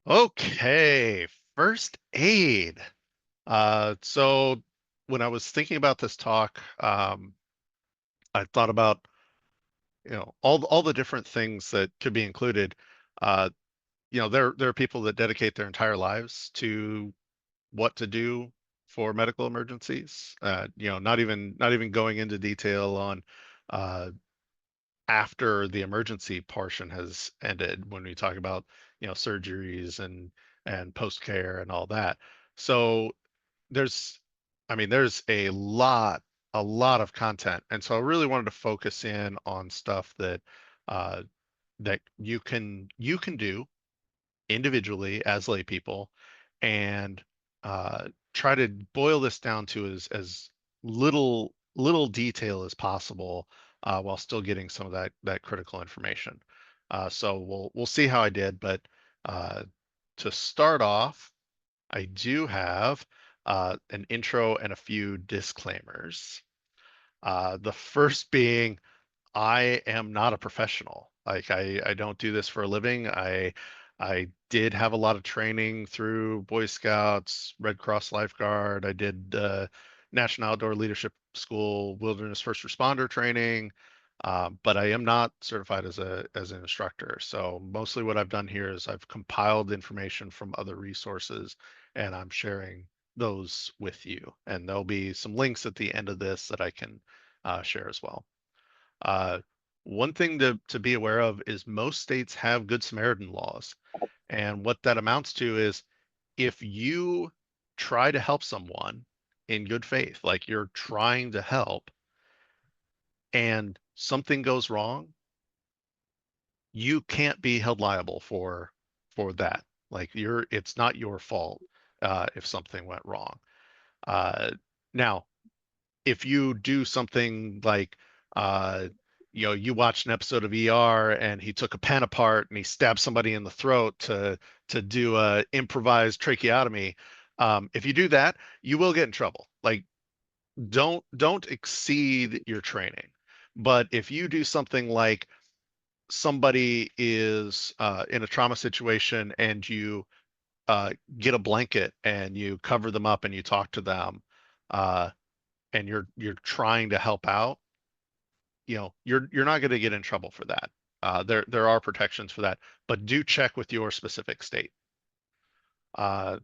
Okay, first aid. So when I was thinking about this talk, I thought about, all the different things that could be included. Uh, there are people that dedicate their entire lives to what to do for medical emergencies. Not even going into detail on uh, after the emergency portion has ended when we talk about, surgeries and post care and all that. So there's there's a lot of content, and so I really wanted to focus in on stuff uh that you can do individually as lay people, and try to boil this down to as little detail as possible, while still getting some of that critical information. So we'll see how I did, but uh, to start off, I do have an intro and a few disclaimers. The first being, I am not a professional. Like I don't do this for a living. I did have a lot of training through Boy Scouts, Red Cross Lifeguard. I did National Outdoor Leadership School Wilderness First Responder training, but I am not certified as an instructor. So mostly what I've done here is I've compiled information from other resources, and I'm sharing those with you. And there'll be some links at the end of this that I can share as well. Uh, One thing to be aware of is most states have Good Samaritan laws. And what that amounts to is, if you try to help someone in good faith, like you're trying to help, and something goes wrong, you can't be held liable for that. Like it's not your fault if something went wrong. Uh, Now, if you do something like, uh, you watched an episode of ER and he took a pen apart and he stabbed somebody in the throat to do a improvised tracheotomy. If you do that, you will get in trouble. Like, don't exceed your training. But if you do something like, somebody is in a trauma situation, and you get a blanket and you cover them up and you talk to them, uh, and you're trying to help out, you're not going to get in trouble for that. There are protections for that, but do check with your specific state. Uh,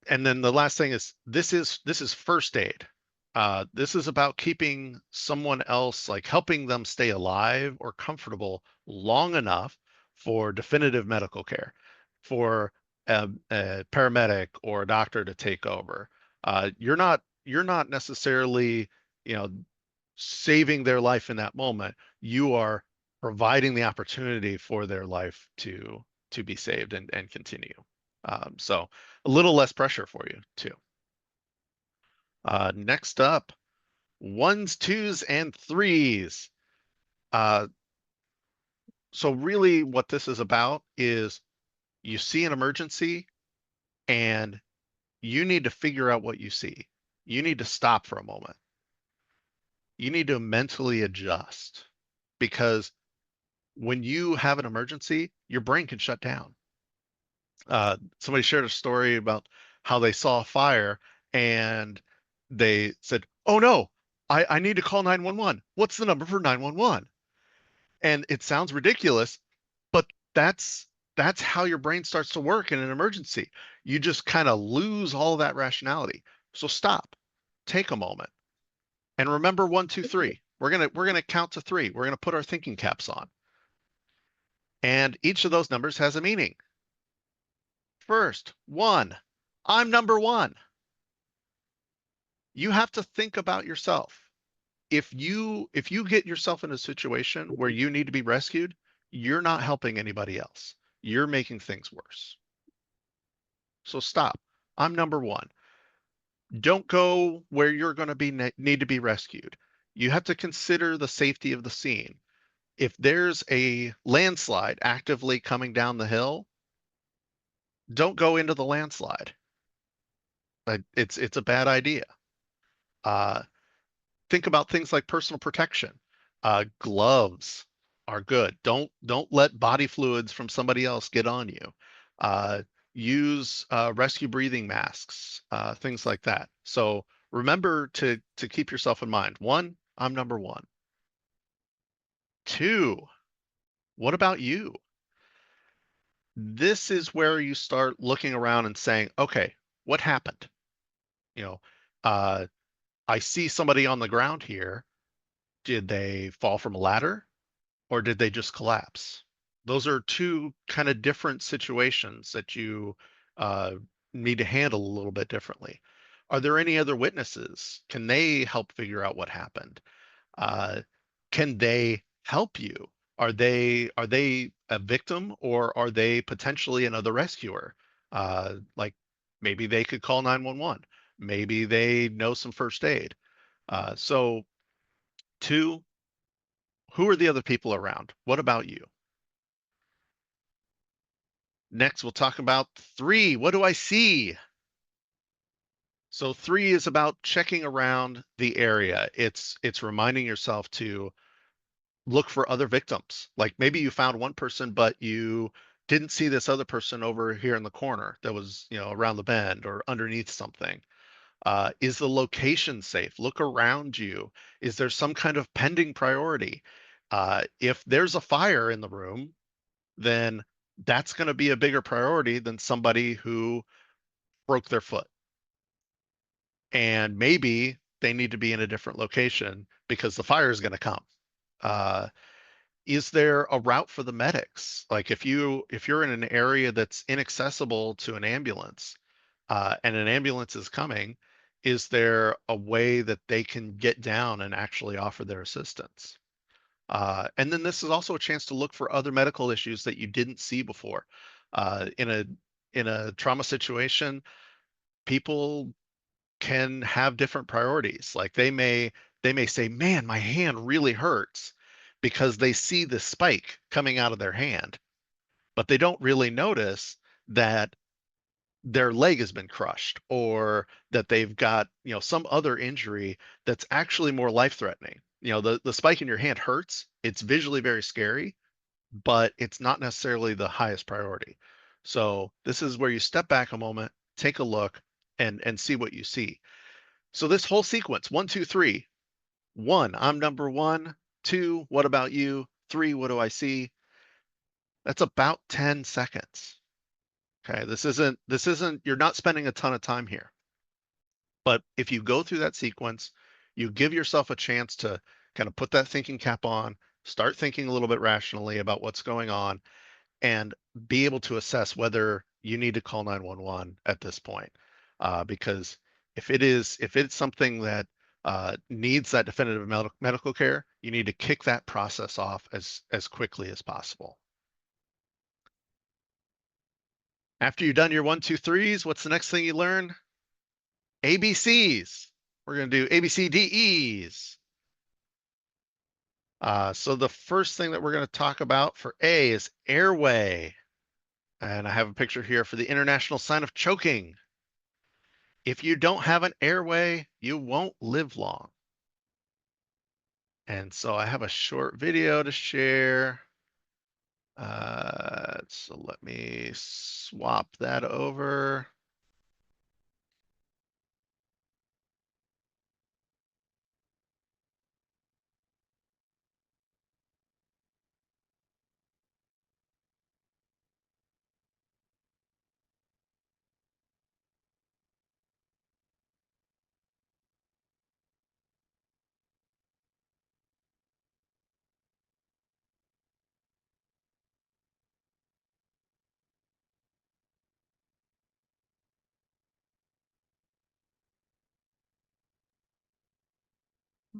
and then the last thing is, this is first aid. This is about keeping someone else, like helping them stay alive or comfortable long enough for definitive medical care, for a paramedic or a doctor to take over. You're not necessarily, you know, saving their life in that moment. You are providing the opportunity for their life to be saved and continue. So a little less pressure for you too. Next up, ones, twos, and threes. Uh, so really what this is about is, you see an emergency and you need to figure out what you see. You need to stop for a moment. You need to mentally adjust, because when you have an emergency, your brain can shut down. Somebody shared a story about how they saw a fire and they said, "Oh no, I need to call 911. What's the number for 911?" And it sounds ridiculous, but that's how your brain starts to work in an emergency. You just kind of lose all that rationality. So stop, take a moment, and remember one, two, three. We're gonna count to three. We're gonna put our thinking caps on, and each of those numbers has a meaning. First, one, I'm number one. You have to think about yourself. If you get yourself in a situation where you need to be rescued, you're not helping anybody else. You're making things worse. So stop. I'm number one. Don't go where you're going to be need to be rescued. You have to consider the safety of the scene. If there's a landslide actively coming down the hill, don't go into the landslide. It's a bad idea. Uh, think about things like personal protection. Gloves are good. Don't let body fluids from somebody else get on you. Uh, use rescue breathing masks, things like that. So remember to keep yourself in mind. One, I'm number one. Two, what about you? This is where you start looking around and saying, okay, what happened? You know, uh, I see somebody on the ground here. Did they fall from a ladder or did they just collapse? Those are two kind of different situations that you uh, need to handle a little bit differently. Are there any other witnesses? Can they help figure out what happened? Uh, can they help you? Are they a victim or are they potentially another rescuer? Like maybe they could call 911. Maybe they know some first aid. So two, who are the other people around? What about you? Next, we'll talk about three. What do I see? So three is about checking around the area. It's reminding yourself to look for other victims. Like maybe you found one person, but you didn't see this other person over here in the corner that was, around the bend or underneath something. Is the location safe? Look around you. Is there some kind of pending priority? If there's a fire in the room, then that's going to be a bigger priority than somebody who broke their foot. And maybe they need to be in a different location because the fire is going to come. Uh, is there a route for the medics? Like if you're in an area that's inaccessible to an ambulance, and an ambulance is coming, is there a way that they can get down and actually offer their assistance? And then this is also a chance to look for other medical issues that you didn't see before. In a trauma situation, people can have different priorities. Like they may say, "Man, my hand really hurts," because they see the spike coming out of their hand, but they don't really notice that their leg has been crushed or that they've got, some other injury that's actually more life-threatening. The spike in your hand hurts. It's visually very scary, but it's not necessarily the highest priority. So this is where you step back a moment, take a look, and see what you see. So this whole sequence, 1, 2, 3. One, I'm number one. Two, what about you? Three, what do I see? That's about 10 seconds. Okay, this isn't you're not spending a ton of time here. But if you go through that sequence, you give yourself a chance to kind of put that thinking cap on, start thinking a little bit rationally about what's going on, and be able to assess whether you need to call 911 at this point. Because if it's something that needs that definitive medical care, you need to kick that process off as quickly as possible. After you've done your 1, 2, 3s, what's the next thing you learn? ABCs. We're going to do ABCDEs. So the first thing that we're going to talk about for A is airway. And I have a picture here for the international sign of choking. If you don't have an airway, you won't live long. And so I have a short video to share. So let me swap that over.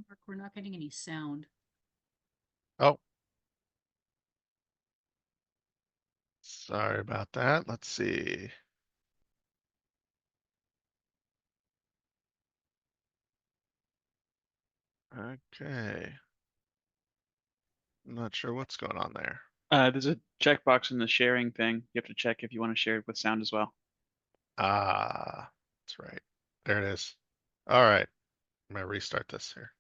Mark, we're not getting any sound. Oh, sorry about that. Let's see. Okay. I'm not sure what's going on there. There's a checkbox in the sharing thing. You have to check if you want to share it with sound as well. Ah, that's right. There it is. All right. I'm gonna restart this here.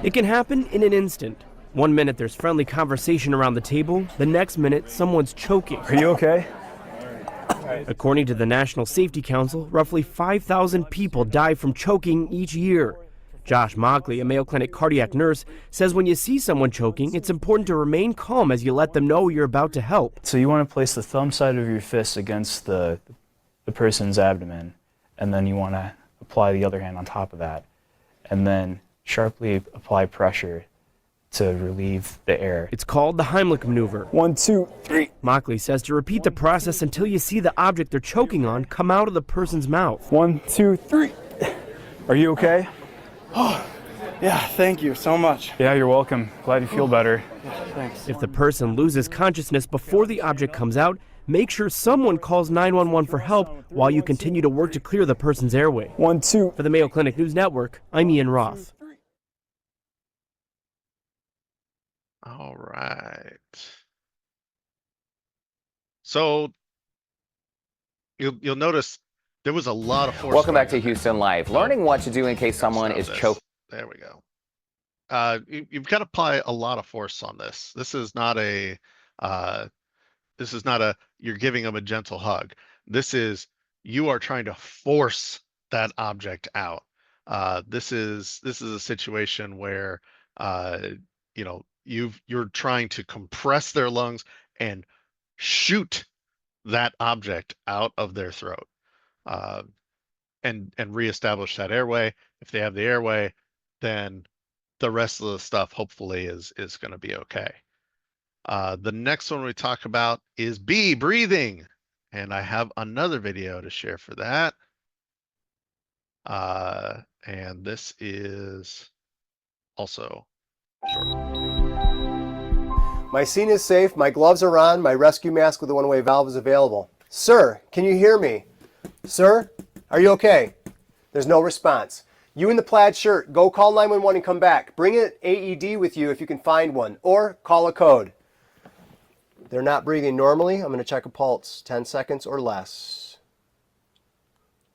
It can happen in an instant. 1 minute there's friendly conversation around the table, the next minute someone's choking. Are you okay? According to the National Safety Council, roughly 5,000 people die from choking each year. Josh Mockley, a Mayo Clinic cardiac nurse, says when you see someone choking, it's important to remain calm as you let them know you're about to help. So you want to place the thumb side of your fist against the person's abdomen, and then you want to apply the other hand on top of that, and then sharply apply pressure to relieve the air. It's called the Heimlich maneuver. 1, 2, 3. Mockley says to repeat the process until you see the object they're choking on come out of the person's mouth. 1, 2, 3. Are you okay? Oh, yeah, thank you so much. Yeah, you're welcome. Glad you feel better. Yeah, thanks. If the person loses consciousness before the object comes out, make sure someone calls 911 for help while you continue to work to clear the person's airway. 1, 2. For the Mayo Clinic News Network, I'm Ian Roth. All right. So you'll notice there was a lot of force. Welcome back to Houston Live. Learning what to do in case someone is choked. There we go. You've got to apply a lot of force on this. This is not a you're giving them a gentle hug. This is you are trying to force that object out. This is a situation where you're trying to compress their lungs and shoot that object out of their throat, and reestablish that airway. If they have the airway, then the rest of the stuff hopefully is going to be okay. The next one we talk about is B, breathing, and I have another video to share for that. And this is also short. My scene is safe, my gloves are on, my rescue mask with a one-way valve is available. Sir, can you hear me? Sir, are you okay? There's no response. You in the plaid shirt, go call 911 and come back. Bring an AED with you if you can find one, or call a code. They're not breathing normally. I'm going to check a pulse, 10 seconds or less.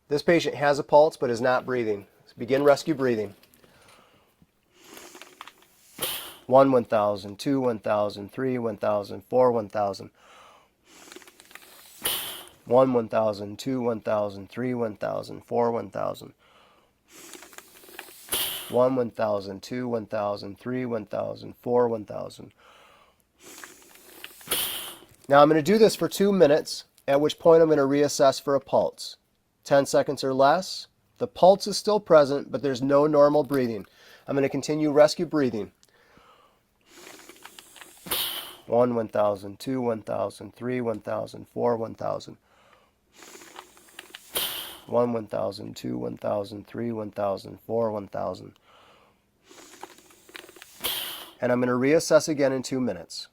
This patient has a pulse but is not breathing. Let's begin rescue breathing. 1, 1,000, 2, 1,000, 3, 1,000, 4, 1,000. 1, 1,000, 2, 1,000, 3, 1,000, 4, 1,000. 1, 1,000, 2, 1,000, 3, 1,000, 4, 1,000. Now I'm going to do this for 2 minutes, at which point I'm going to reassess for a pulse. 10 seconds or less. The pulse is still present, but there's no normal breathing. I'm going to continue rescue breathing. 1, 1,000, 2, 1,000, 3, 1,000, 4, 1,000. 1, 1,000, 2, 1,000, 3, 1,000, 4, 1,000. And I'm going to reassess again in 2 minutes.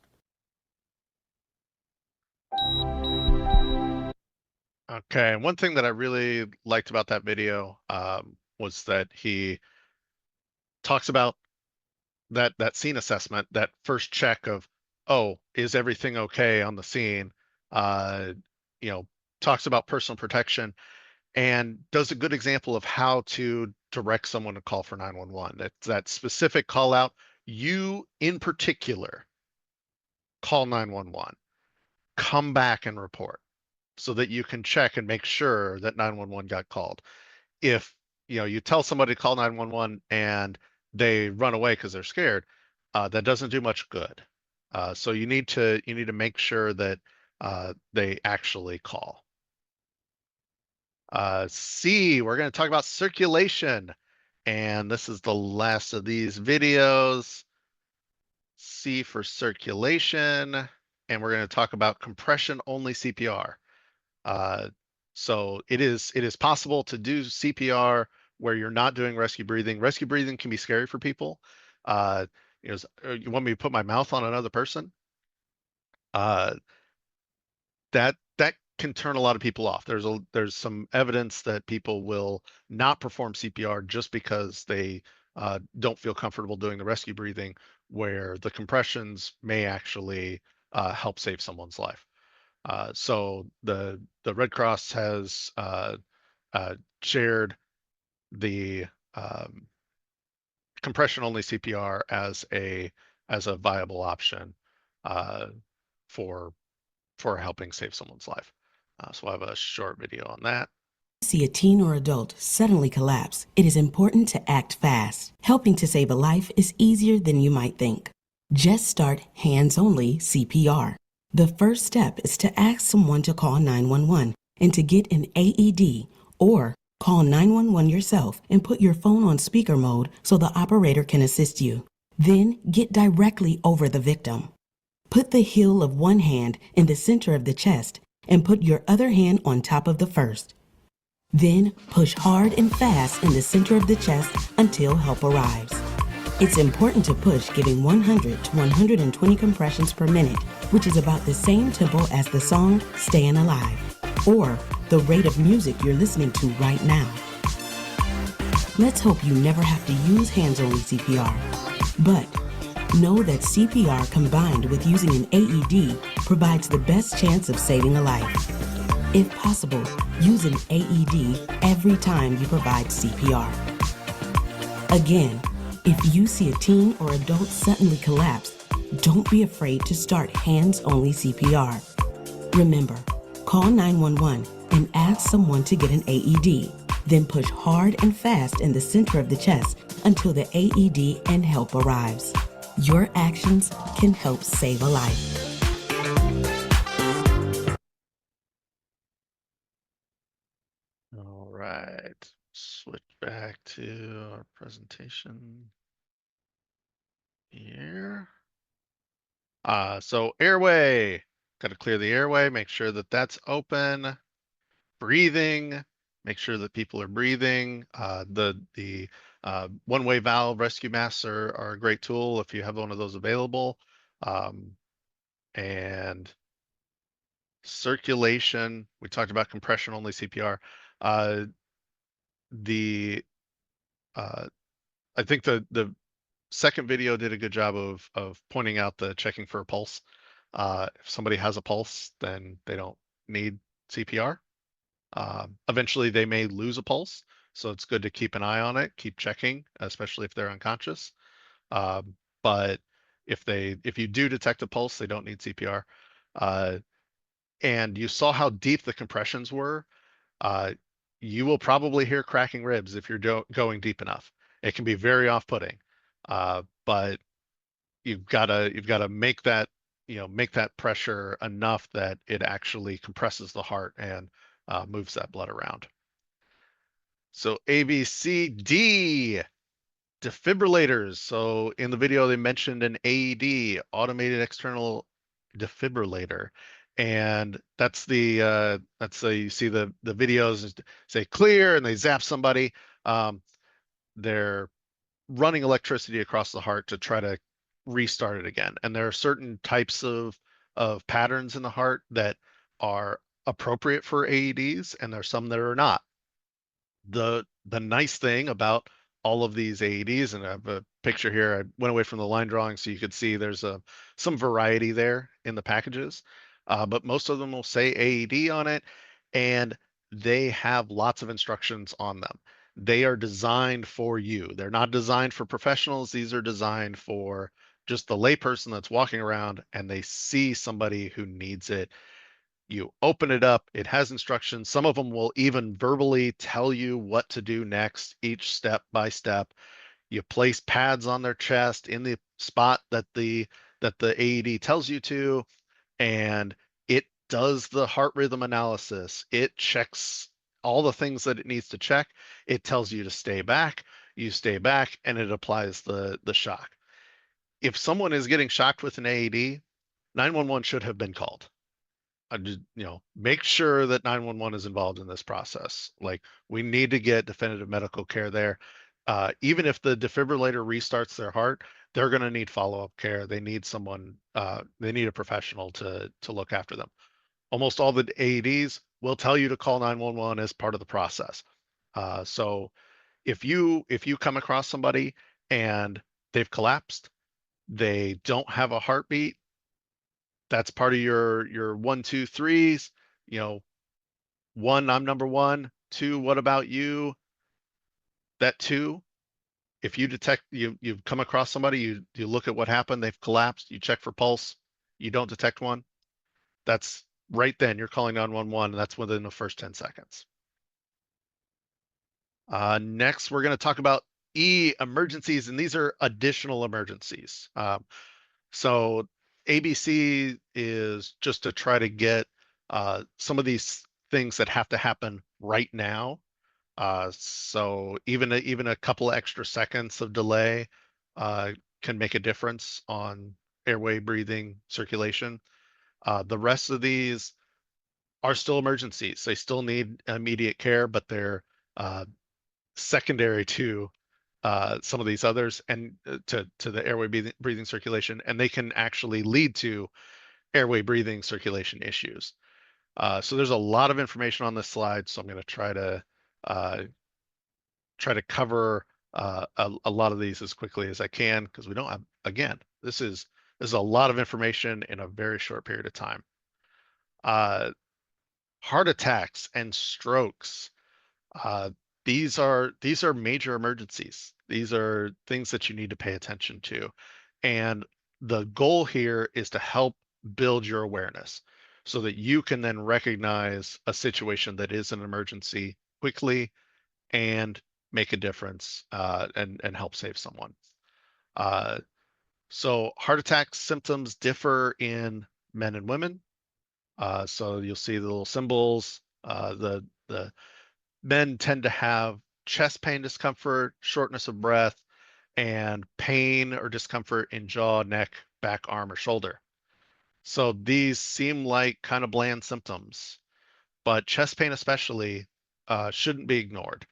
Okay, and one thing that I really liked about that video was that he talks about that scene assessment, that first check of, oh, is everything okay on the scene? Talks about personal protection and does a good example of how to direct someone to call for 911. That specific call out, you in particular, call 911, come back and report so that you can check and make sure that 911 got called. If you tell somebody to call 911 and they run away because they're scared, that doesn't do much good. So you need to make sure that they actually call. C, we're going to talk about circulation, and this is the last of these videos. C for circulation, and we're going to talk about compression only CPR. So it is possible to do CPR where you're not doing rescue breathing. Rescue breathing can be scary for people. You want me to put my mouth on another person? That can turn a lot of people off. There's some evidence that people will not perform CPR just because they don't feel comfortable doing the rescue breathing, where the compressions may actually help save someone's life. So the Red Cross has shared the compression only CPR as a as a viable option for helping save someone's life. So I have a short video on that. See a teen or adult suddenly collapse, it is important to act fast. Helping to save a life is easier than you might think. Just start hands-only CPR. The first step is to ask someone to call 911 and to get an AED, or call 911 yourself and put your phone on speaker mode so the operator can assist you. Then get directly over the victim. Put the heel of one hand in the center of the chest and put your other hand on top of the first. Then push hard and fast in the center of the chest until help arrives. It's important to push giving 100 to 120 compressions per minute, which is about the same tempo as the song Staying Alive, or the rate of music you're listening to right now. Let's hope you never have to use hands-only CPR, but know that CPR combined with using an AED provides the best chance of saving a life. If possible, use an AED every time you provide CPR. Again, if you see a teen or adult suddenly collapse, don't be afraid to start hands-only CPR. Remember, call 911 and ask someone to get an AED. Then push hard and fast in the center of the chest until the AED and help arrives. Your actions can help save a life. All right, switch back to our presentation here. So airway, got to clear the airway, make sure that that's open. Breathing, make sure that people are breathing. The one-way valve rescue masks are a great tool if you have one of those available. And circulation, we talked about compression only CPR. I think the second video did a good job of pointing out the checking for a pulse. If somebody has a pulse, then they don't need CPR. Eventually they may lose a pulse, so it's good to keep an eye on it, keep checking, especially if they're unconscious. But if you do detect a pulse, they don't need CPR. And you saw how deep the compressions were. You will probably hear cracking ribs if you're going deep enough. It can be very off-putting, but you've got to make that pressure enough that it actually compresses the heart and moves that blood around. So ABCD, defibrillators. So in the video they mentioned an AED, automated external defibrillator, and that's you see the videos say clear and they zap somebody. They're running electricity across the heart to try to restart it again. And there are certain types of patterns in the heart that are appropriate for AEDs, and there's some that are not. The nice thing about all of these AEDs, and I have a picture here, I went away from the line drawing so you could see there's some variety there in the packages, but most of them will say AED on it, and they have lots of instructions on them. They are designed for you. They're not designed for professionals. These are designed for just the layperson that's walking around and they see somebody who needs it. You open it up, it has instructions. Some of them will even verbally tell you what to do next, each step by step. You place pads on their chest in the spot that the AED tells you to, and it does the heart rhythm analysis. It checks all the things that it needs to check. It tells you to stay back, you stay back, and it applies the shock. If someone is getting shocked with an AED, 911 should have been called. Just, make sure that 911 is involved in this process. Like, we need to get definitive medical care there. Even if the defibrillator restarts their heart, they're going to need follow-up care. They need someone, they need a professional to look after them. Almost all the AEDs will tell you to call 911 as part of the process. So if you come across somebody and they've collapsed, they don't have a heartbeat, that's part of your 1, 2, 3s. 1, I'm number 1. 2, what about you? That 2 if you detect you've come across somebody, you look at what happened, they've collapsed, you check for pulse, you don't detect one, that's right then you're calling 911, and that's within the first 10 seconds. Next, we're going to talk about emergencies, and these are additional emergencies. So ABC is just to try to get some of these things that have to happen right now. So even a couple of extra seconds of delay can make a difference on airway, breathing, circulation. The rest of these are still emergencies. They still need immediate care, but they're secondary to some of these others, and to the airway breathing circulation, and they can actually lead to airway breathing circulation issues. So there's a lot of information on this slide, so I'm going to try to cover a lot of these as quickly as I can, because we don't have, again, this is a lot of information in a very short period of time. Heart attacks and strokes. Uh, these are major emergencies. These are things that you need to pay attention to. And the goal here is to help build your awareness so that you can then recognize a situation that is an emergency quickly and make a difference and help save someone. So heart attack symptoms differ in men and women. So you'll see the little symbols. The men tend to have chest pain, discomfort, shortness of breath, and pain or discomfort in jaw, neck, back, arm, or shoulder. So these seem like kind of bland symptoms, but chest pain especially shouldn't be ignored.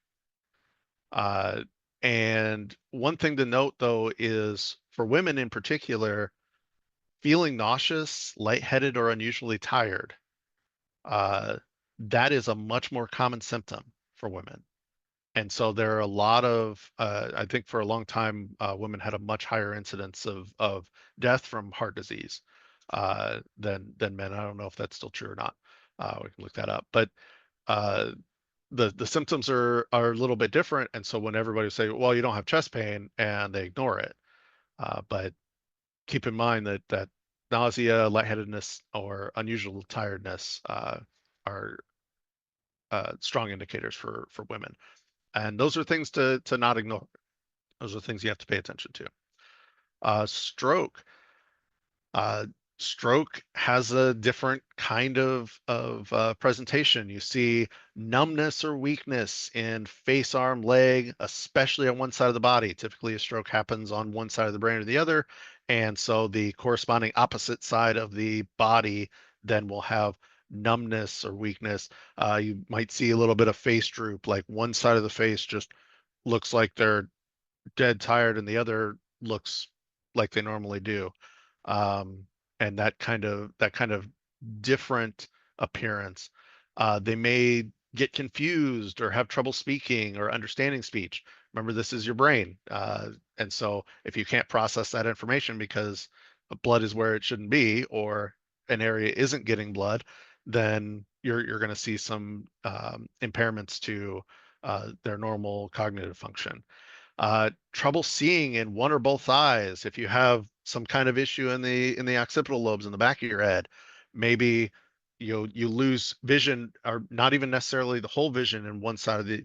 And one thing to note, though, is for women in particular, feeling nauseous, lightheaded, or unusually tired, that is a much more common symptom for women. And so there are a lot of, I think for a long time, women had a much higher incidence of death from heart disease than men. I don't know if that's still true or not. We can look that up. But the symptoms are a little bit different. And so when everybody say, well, you don't have chest pain, and they ignore it. But keep in mind that nausea, lightheadedness, or unusual tiredness are strong indicators for women. And those are things to not ignore. Those are things you have to pay attention to. Stroke. Stroke has a different kind of presentation. You see numbness or weakness in face, arm, leg, especially on one side of the body. Typically, a stroke happens on one side of the brain or the other, and so the corresponding opposite side of the body then will have numbness or weakness. You might see a little bit of face droop, like one side of the face just looks like they're dead tired, and the other looks like they normally do. And that kind of different appearance. They may get confused or have trouble speaking or understanding speech. Remember, this is your brain. And so if you can't process that information because blood is where it shouldn't be, or an area isn't getting blood, then you're going to see some impairments to their normal cognitive function. Trouble seeing in one or both eyes. If you have some kind of issue in the occipital lobes in the back of your head, maybe you lose vision, or not even necessarily the whole vision in one side of the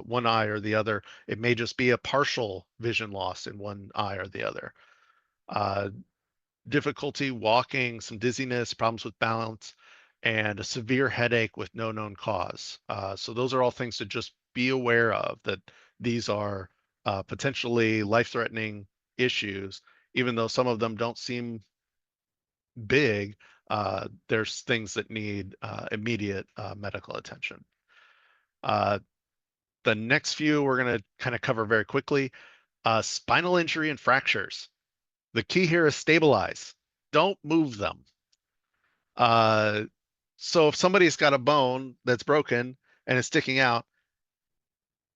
one eye or the other. It may just be a partial vision loss in one eye or the other. Difficulty walking, some dizziness, problems with balance, and a severe headache with no known cause. So those are all things to just be aware of, that these are potentially life-threatening issues. Even though some of them don't seem big, there's things that need immediate medical attention. The next few we're going to kind of cover very quickly. Spinal injury and fractures. The key here is stabilize. Don't move them. So if somebody's got a bone that's broken and it's sticking out,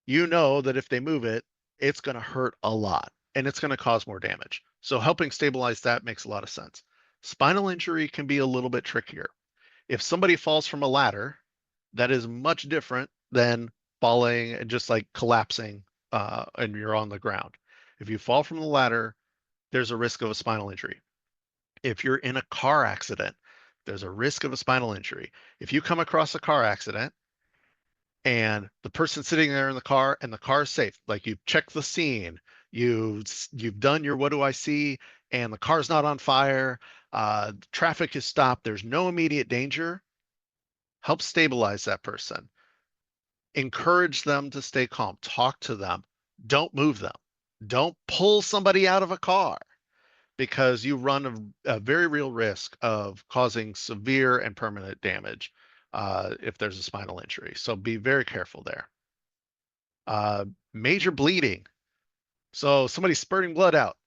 you know that if they move it, it's going to hurt a lot and it's going to cause more damage. So helping stabilize that makes a lot of sense. Spinal injury can be a little bit trickier. If somebody falls from a ladder, that is much different than falling and just like collapsing and you're on the ground. If you fall from the ladder, there's a risk of a spinal injury. If you're in a car accident, there's a risk of a spinal injury. If you come across a car accident and the person sitting there in the car and the car is safe, like you've checked the scene, you've done your what do I see, and the car's not on fire, traffic is stopped, there's no immediate danger, help stabilize that person. Encourage them to stay calm. Talk to them. Don't move them. Don't pull somebody out of a car, because you run a very real risk of causing severe and permanent damage if there's a spinal injury. So be very careful there. Major bleeding. So somebody's spurting blood out.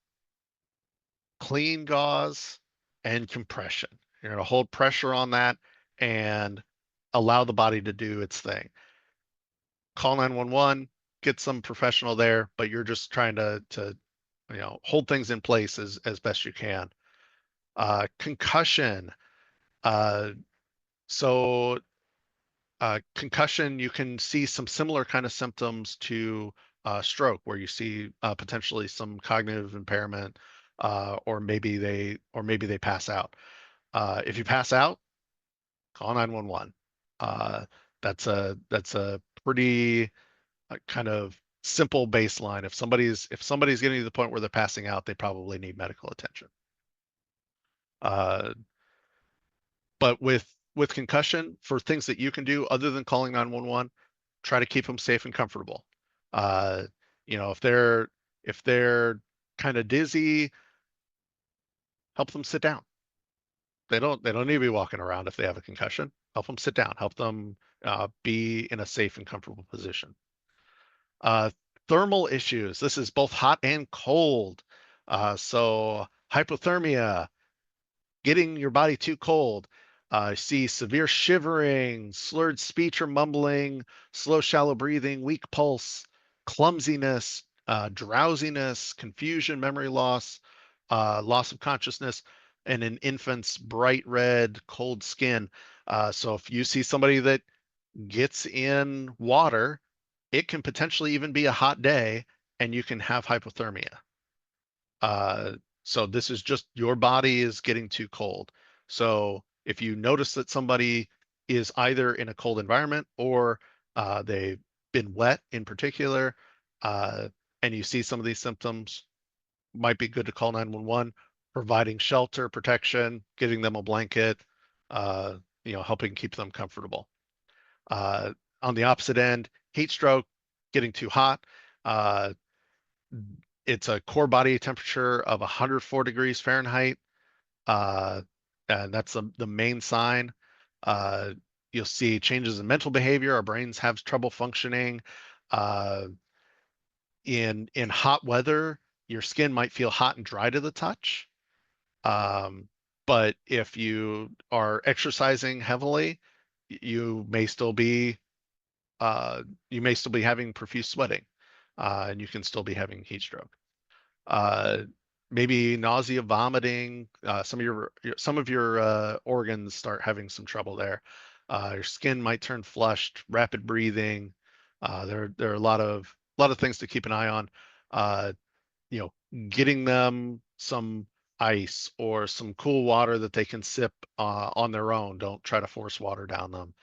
Clean gauze and compression. You're going to hold pressure on that and allow the body to do its thing. Call 911, get some professional there, but you're just trying to hold things in place as best you can. Concussion. Concussion, you can see some similar kind of symptoms to stroke, where you see potentially some cognitive impairment, or maybe they pass out. If you pass out, call 911. That's a pretty kind of simple baseline. If somebody's getting to the point where they're passing out, they probably need medical attention. But with concussion, for things that you can do other than calling 911, try to keep them safe and comfortable. If they're kind of dizzy, help them sit down. They don't need to be walking around if they have a concussion. Help them sit down. Help them be in a safe and comfortable position. Thermal issues. This is both hot and cold. So hypothermia, getting your body too cold. See severe shivering, slurred speech or mumbling, slow, shallow breathing, weak pulse, clumsiness, drowsiness, confusion, memory loss, loss of consciousness, and in infants, bright red, cold skin. So if you see somebody that gets in water, it can potentially even be a hot day and you can have hypothermia. So this is just your body is getting too cold. So if you notice that somebody is either in a cold environment or they've been wet in particular, and you see some of these symptoms, might be good to call 911, providing shelter, protection, giving them a blanket, helping keep them comfortable. On the opposite end, heat stroke, getting too hot. It's a core body temperature of 104 degrees Fahrenheit. And that's the main sign. You'll see changes in mental behavior. Our brains have trouble functioning. In hot weather, your skin might feel hot and dry to the touch. But if you are exercising heavily, you may still be having profuse sweating, and you can still be having heat stroke. Maybe nausea, vomiting. Some of your organs start having some trouble there. Your skin might turn flushed. Rapid breathing. There are a lot of things to keep an eye on. Getting them some ice or some cool water that they can sip on their own. Don't try to force water down them.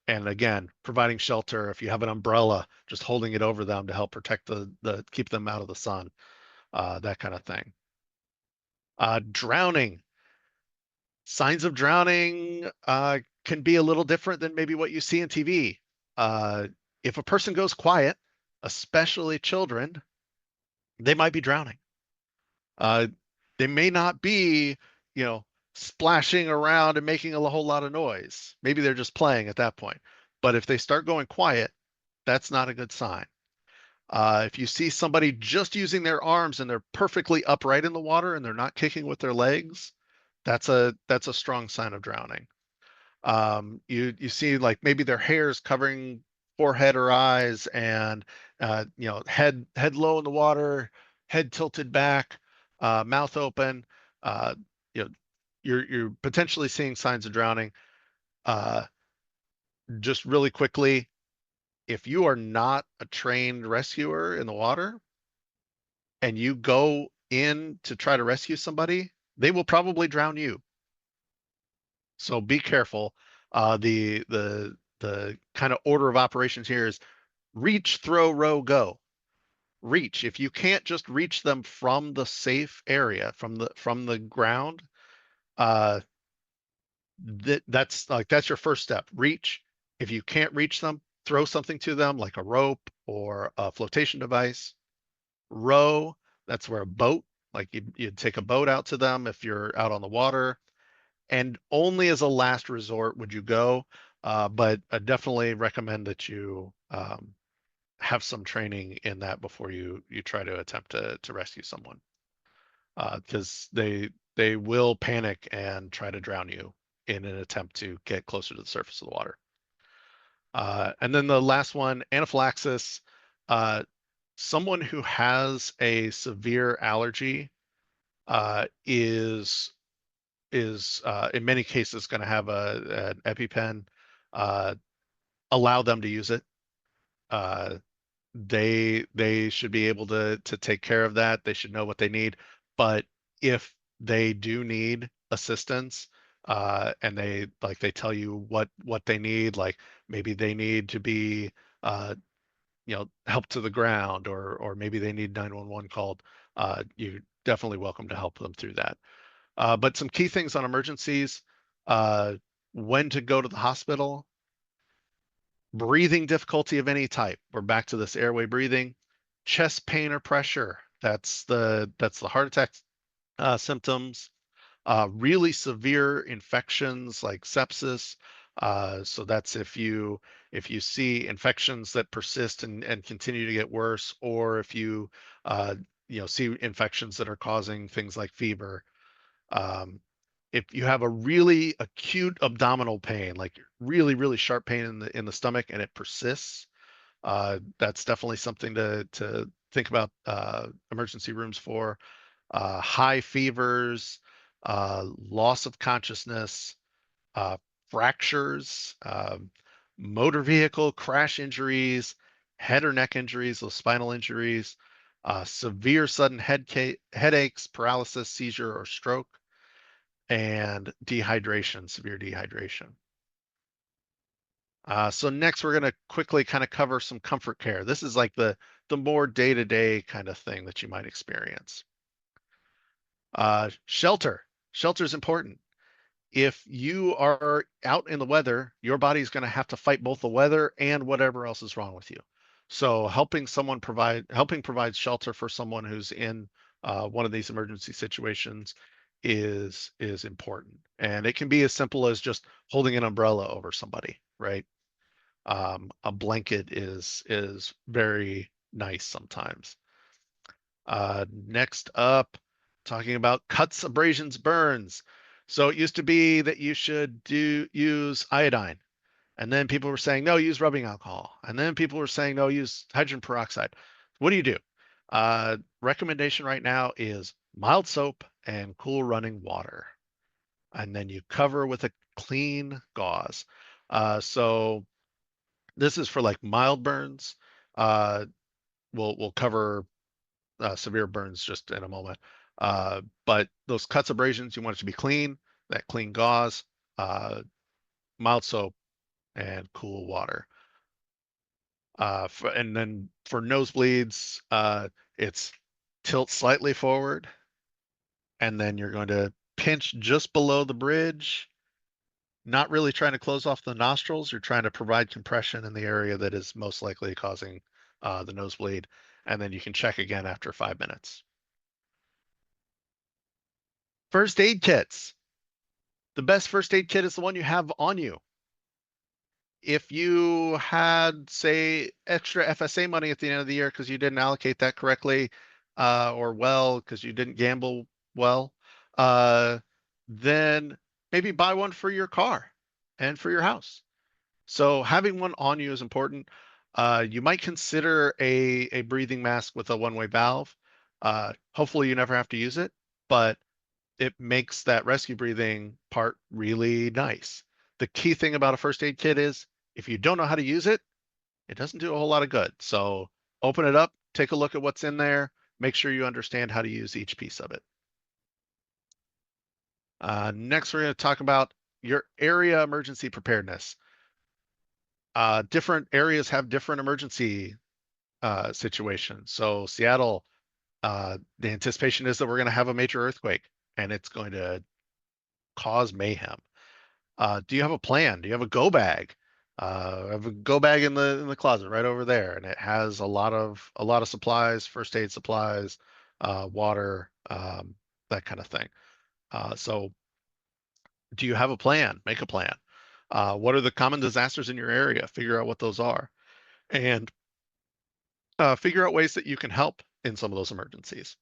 And again, providing shelter. If you have an umbrella, just holding it over them to help protect keep them out of the sun, that kind of thing. Drowning. Signs of drowning can be a little different than maybe what you see in TV. If a person goes quiet, especially children, they might be drowning. They may not be, splashing around and making a whole lot of noise. Maybe they're just playing at that point. But if they start going quiet, that's not a good sign. If you see somebody just using their arms and they're perfectly upright in the water and they're not kicking with their legs, that's a strong sign of drowning. You see like maybe their hair is covering forehead or eyes, and head low in the water, head tilted back, mouth open. You're potentially seeing signs of drowning. Just really quickly, if you are not a trained rescuer in the water and you go in to try to rescue somebody, they will probably drown you. So be careful. The kind of order of operations here is reach, throw, row, go. Reach. If you can't just reach them from the safe area, from the ground, that's your first step. Reach. If you can't reach them, throw something to them like a rope or a flotation device. Row. That's where a boat, like you'd take a boat out to them if you're out on the water. And only as a last resort would you go. But I definitely recommend that you have some training in that before you try to attempt to rescue someone, because they will panic and try to drown you in an attempt to get closer to the surface of the water. And then the last one, anaphylaxis. Someone who has a severe allergy is in many cases going to have an EpiPen. Allow them to use it. They should be able to take care of that. They should know what they need. But if they do need assistance, and they tell you what they need, like maybe they need to be helped to the ground, or maybe they need 911 called, you're definitely welcome to help them through that. But some key things on emergencies, when to go to the hospital, breathing difficulty of any type. We're back to this airway breathing, chest pain or pressure. That's the heart attack symptoms. Really severe infections like sepsis. So that's if you see infections that persist and continue to get worse, or if you see infections that are causing things like fever. If you have a really acute abdominal pain, like really, really sharp pain in the stomach and it persists, that's definitely something to think about emergency rooms for. High fevers, loss of consciousness, fractures, motor vehicle crash injuries, head or neck injuries, those spinal injuries, severe sudden headaches, paralysis, seizure, or stroke, and dehydration, severe dehydration. So next we're going to quickly kind of cover some comfort care. This is like the more day-to-day kind of thing that you might experience. Shelter. Shelter is important. If you are out in the weather, your body's going to have to fight both the weather and whatever else is wrong with you. So helping provide shelter for someone who's in one of these emergency situations is important. And it can be as simple as just holding an umbrella over somebody, right? A blanket is very nice sometimes. Next up, talking about cuts, abrasions, burns. So it used to be that you should use iodine. And then people were saying, no, use rubbing alcohol. And then people were saying, no, use hydrogen peroxide. What do you do? Recommendation right now is mild soap and cool running water. And then you cover with a clean gauze. So this is for like mild burns. We'll cover severe burns just in a moment. But those cuts, abrasions, you want it to be clean, that clean gauze, mild soap, and cool water. And then for nosebleeds, it's tilt slightly forward, and then you're going to pinch just below the bridge, not really trying to close off the nostrils. You're trying to provide compression in the area that is most likely causing the nosebleed. And then you can check again after 5 minutes. First aid kits. The best first aid kit is the one you have on you. If you had, say, extra FSA money at the end of the year because you didn't allocate that correctly, or well, because you didn't gamble well, then maybe buy one for your car and for your house. So having one on you is important. You might consider a breathing mask with a one-way valve. Hopefully you never have to use it, but it makes that rescue breathing part really nice. The key thing about a first aid kit is if you don't know how to use it, it doesn't do a whole lot of good. So open it up, take a look at what's in there, make sure you understand how to use each piece of it. Next, we're going to talk about your area emergency preparedness. Different areas have different emergency situations. So Seattle, the anticipation is that we're going to have a major earthquake and it's going to cause mayhem. Do you have a plan? Do you have a go bag? I have a go bag in the closet right over there, and it has a lot of supplies, first aid supplies, water, that kind of thing. So do you have a plan? Make a plan. What are the common disasters in your area? Figure out what those are, and figure out ways that you can help in some of those emergencies,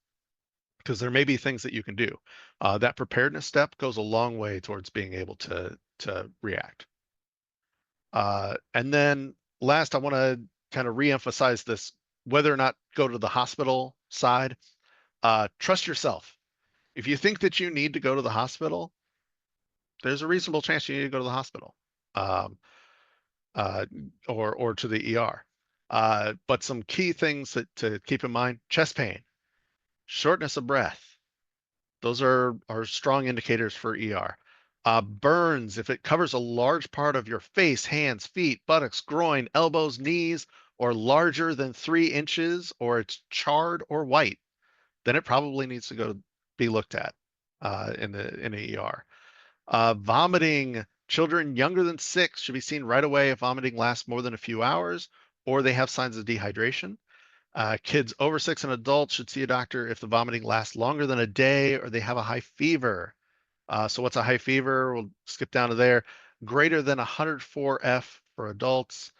because there may be things that you can do. That preparedness step goes a long way towards being able to react. And then last, I want to kind of reemphasize this, whether or not go to the hospital side, trust yourself. If you think that you need to go to the hospital, there's a reasonable chance you need to go to the hospital, um, or to the ER. But some key things that to keep in mind: chest pain, shortness of breath. Those are strong indicators for ER. Burns, if it covers a large part of your face, hands, feet, buttocks, groin, elbows, knees, or larger than 3 inches, or it's charred or white, then it probably needs to go be looked at in the ER. Vomiting, children younger than 6 should be seen right away if vomiting lasts more than a few hours or they have signs of dehydration. Kids over 6 and adults should see a doctor if the vomiting lasts longer than a day or they have a high fever. So what's a high fever? We'll skip down to there. Greater than 104 F for adults.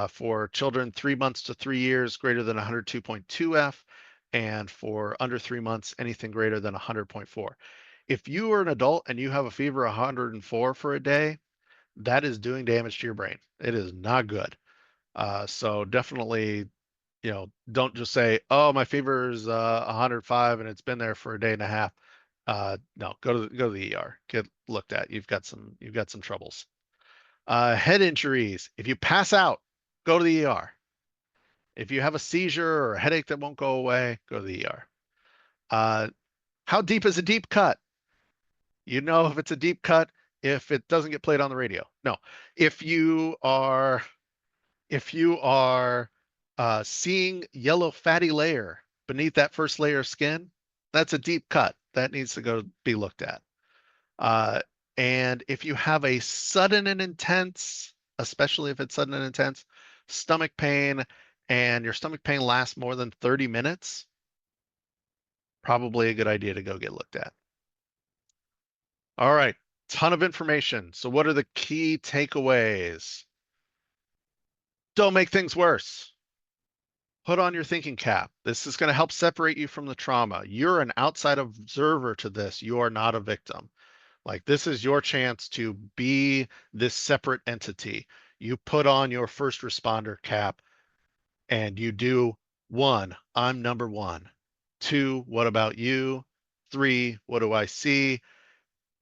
For children 3 months to 3 years, greater than 102.2 F. And for under 3 months, anything greater than 100.4. If you are an adult and you have a fever 104 for a day, that is doing damage to your brain. It is not good. So definitely, don't just say, oh, my fever is 105 and it's been there for a day and a half. No, go to the ER, get looked at. You've got some troubles. Head injuries. If you pass out, go to the ER. If you have a seizure or a headache that won't go away, go to the ER. How deep is a deep cut? You know if it's a deep cut if it doesn't get played on the radio. No, if you are seeing yellow fatty layer beneath that first layer of skin, that's a deep cut. That needs to go be looked at. And if you have a sudden and intense, especially if it's sudden and intense, stomach pain, and your stomach pain lasts more than 30 minutes, probably a good idea to go get looked at. All right, ton of information. So what are the key takeaways? Don't make things worse. Put on your thinking cap. This is going to help separate you from the trauma. You're an outside observer to this. You are not a victim. Like, this is your chance to be this separate entity. You put on your first responder cap and you do 1, I'm number 1. 2, what about you? 3, what do I see?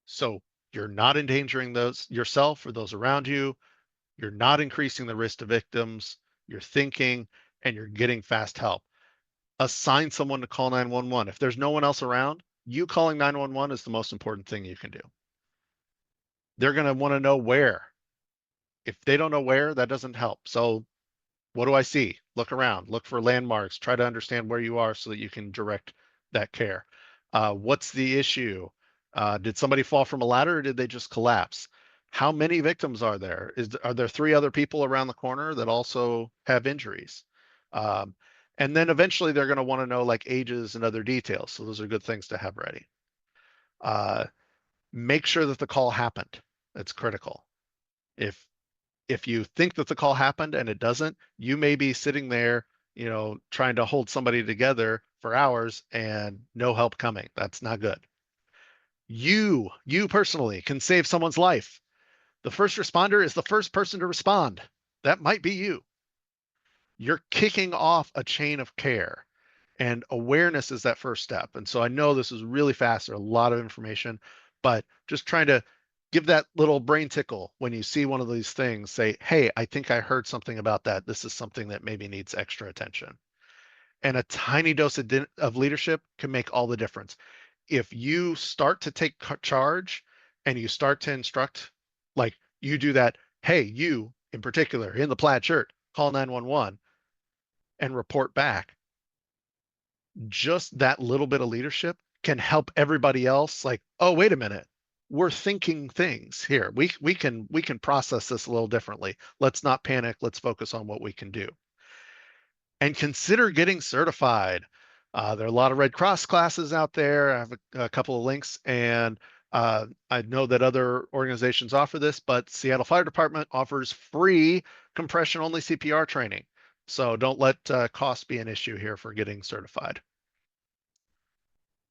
So you're not endangering yourself or those around you. You're not increasing the risk to victims. You're thinking and you're getting fast help. Assign someone to call 911. If there's no one else around, you calling 911 is the most important thing you can do. They're going to want to know where. If they don't know where, that doesn't help. So what do I see? Look around, look for landmarks, try to understand where you are so that you can direct that care. What's the issue? Did somebody fall from a ladder or did they just collapse? How many victims are there? Are there 3 other people around the corner that also have injuries? And then eventually they're going to want to know like ages and other details. So those are good things to have ready. Make sure that the call happened. That's critical. If you think that the call happened and it doesn't, you may be sitting there, trying to hold somebody together for hours and no help coming. That's not good. You personally can save someone's life. The first responder is the first person to respond. That might be you. You're kicking off a chain of care, and awareness is that first step. And so I know this is really fast. There's a lot of information, but just trying to give that little brain tickle when you see one of these things. Say, hey, I think I heard something about that. This is something that maybe needs extra attention. And a tiny dose of leadership can make all the difference. If you start to take charge and you start to instruct, like you do that, hey, you in particular in the plaid shirt, call 911 and report back. Just that little bit of leadership can help everybody else. Like, oh, wait a minute, we're thinking things here. We can process this a little differently. Let's not panic. Let's focus on what we can do. And consider getting certified. There are a lot of Red Cross classes out there. I have a couple of links, and I know that other organizations offer this, but Seattle Fire Department offers free compression-only CPR training. So don't let cost be an issue here for getting certified.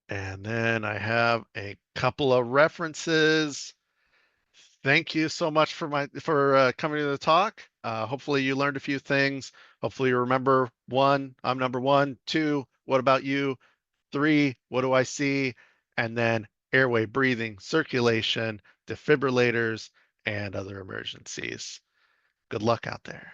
And then I have a couple of references. Thank you so much for coming to the talk. Hopefully you learned a few things. Hopefully you remember 1, I'm number 1, 2, what about you? 3, what do I see? And then airway, breathing, circulation, defibrillators, and other emergencies. Good luck out there.